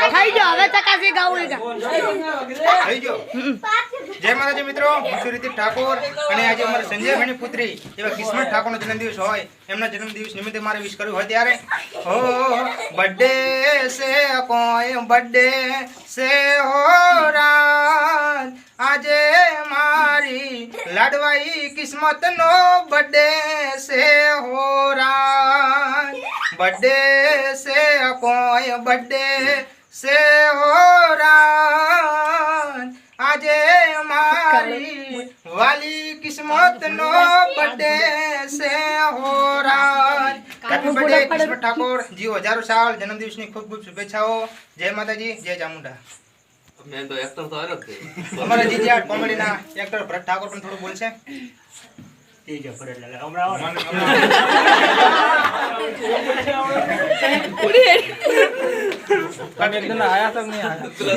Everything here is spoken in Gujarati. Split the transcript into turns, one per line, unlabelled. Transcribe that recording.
થઈ ગયો હવે ચકાસી ગાવું
થઈ ગયો જય માતાજી મિત્રો હું છું રિતિક ઠાકોર અને આજે અમારા સંજયભાઈની પુત્રી એવા કિસ્મત ઠાકોરનો જન્મદિવસ હોય એમના જન્મદિવસ નિમિત્તે મારે વિશ કર્યું હોય ત્યારે હો બર્થડે સે કોઈ બર્થડે સે હો રાત આજે મારી લાડવાઈ કિસ્મતનો બર્થડે સે હો રાત બર્થડે સે કોઈ બર્થડે સે હો રાત આજે મારી વાલી કિસ્મતનો બર્થડે સે હો રાત હેપી બર્થડે કિસ્મત ઠાકોર જીવો હજારો સાલ જન્મદિવસની ખૂબ ખૂબ શુભેચ્છાઓ જય માતાજી જય ચામુંડા
મેં તો એક્ટર તો આવ્યો જ
અમારા જીજીઆર કોમેડીના એક્ટર ભરત ઠાકોર પણ થોડું બોલશે
એકદમ આયા તો નહીં આયા